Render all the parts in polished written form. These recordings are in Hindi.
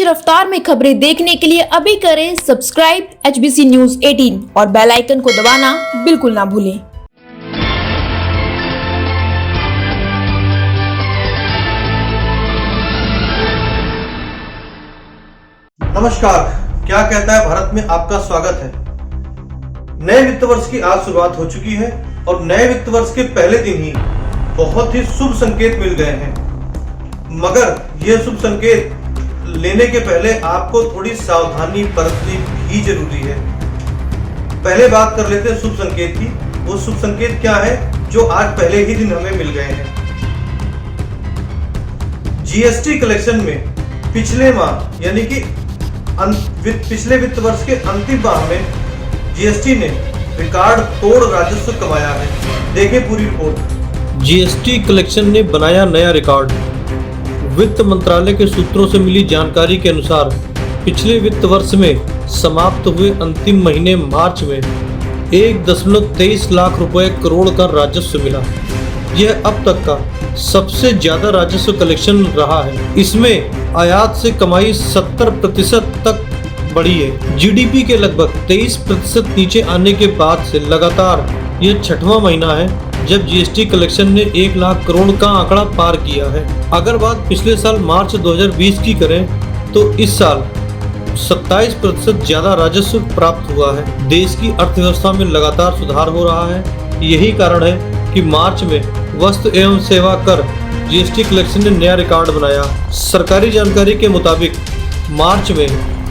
तेज रफ्तार में खबरें देखने के लिए अभी करें सब्सक्राइब HBC न्यूज 18 और बेल आइकन को दबाना बिल्कुल ना भूलें। नमस्कार, क्या कहता है भारत में आपका स्वागत है। नए वित्त वर्ष की आज शुरुआत हो चुकी है और नए वित्त वर्ष के पहले दिन ही बहुत ही शुभ संकेत मिल गए हैं, मगर यह शुभ संकेत लेने के पहले आपको थोड़ी सावधानी बरतनी भी जरूरी है। पहले बात कर लेते हैं शुभ संकेत की। वो शुभ संकेत क्या है जो आज पहले ही दिन हमें मिल गए हैं। जीएसटी कलेक्शन में पिछले माह यानी कि पिछले वित्त वर्ष के अंतिम माह में जीएसटी ने रिकॉर्ड तोड़ राजस्व कमाया है। देखें पूरी रिपोर्ट। जीएसटी कलेक्शन ने बनाया नया रिकॉर्ड। वित्त मंत्रालय के सूत्रों से मिली जानकारी के अनुसार पिछले वित्त वर्ष में समाप्त हुए अंतिम महीने मार्च में 1.23 लाख रुपए करोड़ का राजस्व मिला। यह अब तक का सबसे ज्यादा राजस्व कलेक्शन रहा है। इसमें आयात से कमाई 70% तक बढ़ी है। जीडीपी के लगभग 23% नीचे आने के बाद से लगातार यह छठवां महीना है जब जीएसटी कलेक्शन ने 1 लाख करोड़ का आंकड़ा पार किया है। अगर बात पिछले साल मार्च 2020 की करें तो इस साल 27% ज्यादा राजस्व प्राप्त हुआ है। देश की अर्थव्यवस्था में लगातार सुधार हो रहा है। यही कारण है कि मार्च में वस्तु एवं सेवा कर जीएसटी कलेक्शन ने नया रिकॉर्ड बनाया। सरकारी जानकारी के मुताबिक मार्च में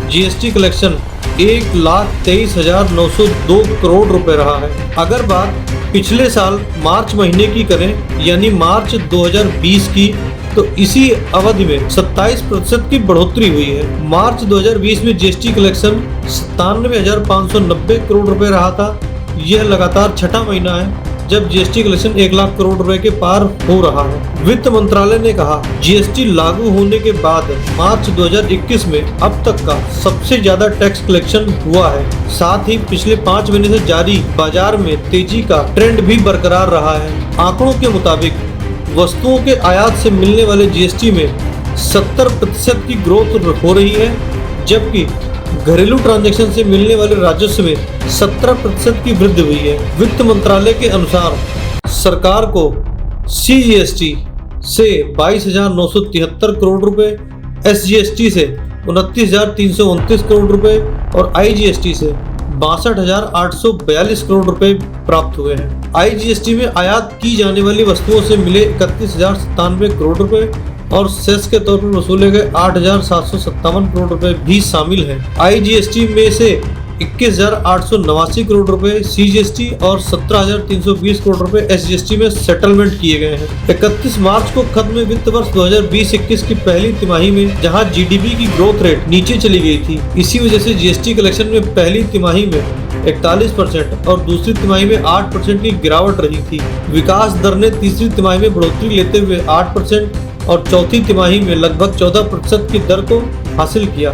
जीएसटी कलेक्शन 1,23,902 करोड़ रुपए रहा है। अगर बात पिछले साल मार्च महीने की करें यानी मार्च 2020 की, तो इसी अवधि में 27% की बढ़ोतरी हुई है। मार्च 2020 में जीएसटी कलेक्शन 97,590 करोड़ रुपए रहा था। यह लगातार छठा महीना है जब जीएसटी कलेक्शन 1 लाख करोड़ रुपए के पार हो रहा है। वित्त मंत्रालय ने कहा जीएसटी लागू होने के बाद मार्च 2021 में अब तक का सबसे ज्यादा टैक्स कलेक्शन हुआ है। साथ ही पिछले 5 महीने से जारी बाजार में तेजी का ट्रेंड भी बरकरार रहा है। आंकड़ों के मुताबिक वस्तुओं के आयात से मिलने वाले जीएसटी में 70% की ग्रोथ हो रही है, जबकि घरेलू ट्रांजैक्शन से मिलने वाले राजस्व में 17% की वृद्धि हुई है। वित्त मंत्रालय के अनुसार सरकार को सीजीएसटी से 22,973 करोड़ रुपए, एसजीएसटी से 29,329 करोड़ रुपए और आईजीएसटी से 62,842 करोड़ रुपए प्राप्त हुए हैं। आईजीएसटी में आयात की जाने वाली वस्तुओं से मिले 31,097 करोड़ रुपए और सेस के तौर पर वसूले गए 8,757 करोड़ रुपए भी शामिल हैं। आईजीएसटी में से 21,889 करोड़ रुपए सीजीएसटी और 17,320 करोड़ रुपए एसजीएसटी में सेटलमेंट किए गए हैं। 31 मार्च को खत्म वित्त वर्ष 2020-21 की पहली तिमाही में जहां जीडीपी की ग्रोथ रेट नीचे चली गई थी, इसी वजह से जीएसटी कलेक्शन में पहली तिमाही में 41% और दूसरी तिमाही में 8% की गिरावट रही थी। विकास दर ने तीसरी तिमाही में बढ़ोतरी लेते हुए 8% और चौथी तिमाही में लगभग 14% की दर को हासिल किया।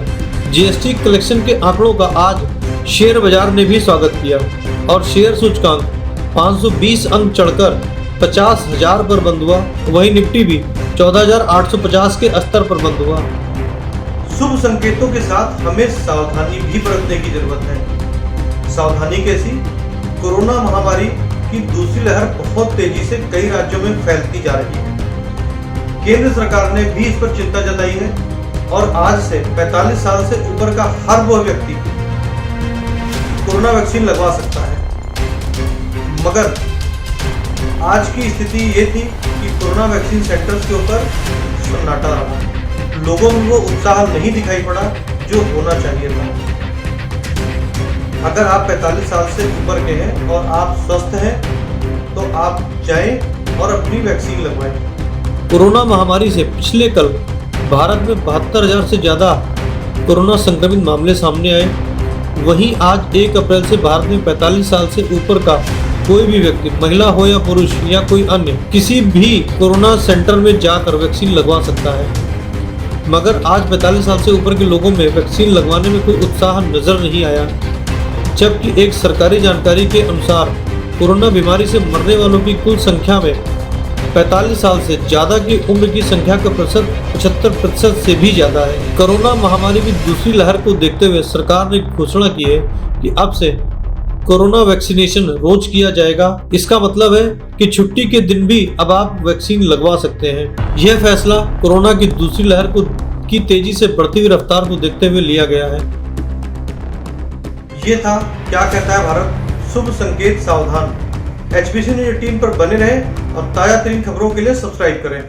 जीएसटी कलेक्शन के आंकड़ों का आज शेयर बाजार ने भी स्वागत किया और शेयर सूचकांक 520 अंक चढ़कर 50,000 पर बंद हुआ। वहीं निफ्टी भी 14,850 के स्तर पर बंद हुआ। शुभ संकेतों के साथ हमें सावधानी भी बरतने की जरूरत है। सावधानी कैसी? कोरोना महामारी की दूसरी लहर बहुत तेजी से कई राज्यों में फैलती जा रही है। केंद्र सरकार ने भी इस पर चिंता जताई है और आज से 45 साल से ऊपर का हर वह व्यक्ति कोरोना वैक्सीन लगवा सकता है। मगर आज की स्थिति ये थी कि कोरोना वैक्सीन सेंटर्स के ऊपर सन्नाटा रहा। लोगों में वो उत्साह नहीं दिखाई पड़ा जो होना चाहिए था। अगर आप 45 साल से ऊपर के हैं और आप स्वस्थ हैं तो आप जाएं और अपनी वैक्सीन लगवाएं। कोरोना महामारी से पिछले कल भारत में 72,000 से ज़्यादा कोरोना संक्रमित मामले सामने आए। वहीं आज 1 अप्रैल से भारत में 45 साल से ऊपर का कोई भी व्यक्ति, महिला हो या पुरुष या कोई अन्य, किसी भी कोरोना सेंटर में जाकर वैक्सीन लगवा सकता है। मगर आज 45 साल से ऊपर के लोगों में वैक्सीन लगवाने में कोई उत्साह नजर नहीं आया, जबकि एक सरकारी जानकारी के अनुसार कोरोना बीमारी से मरने वालों की कुल संख्या में 45 साल से ज्यादा की उम्र की संख्या का प्रतिशत 75% से भी ज्यादा है। कोरोना महामारी की दूसरी लहर को देखते हुए सरकार ने घोषणा की है कि अब से कोरोना वैक्सीनेशन रोज किया जाएगा। इसका मतलब है कि छुट्टी के दिन भी अब आप वैक्सीन लगवा सकते हैं। यह फैसला कोरोना की दूसरी लहर की तेजी से बढ़ती हुई रफ्तार को देखते हुए लिया गया है। ये था क्या कहता है भारत, शुभ संकेत सावधान। HBC न्यूज़ 18 पर बने रहें और ताजा तरीन खबरों के लिए सब्सक्राइब करें।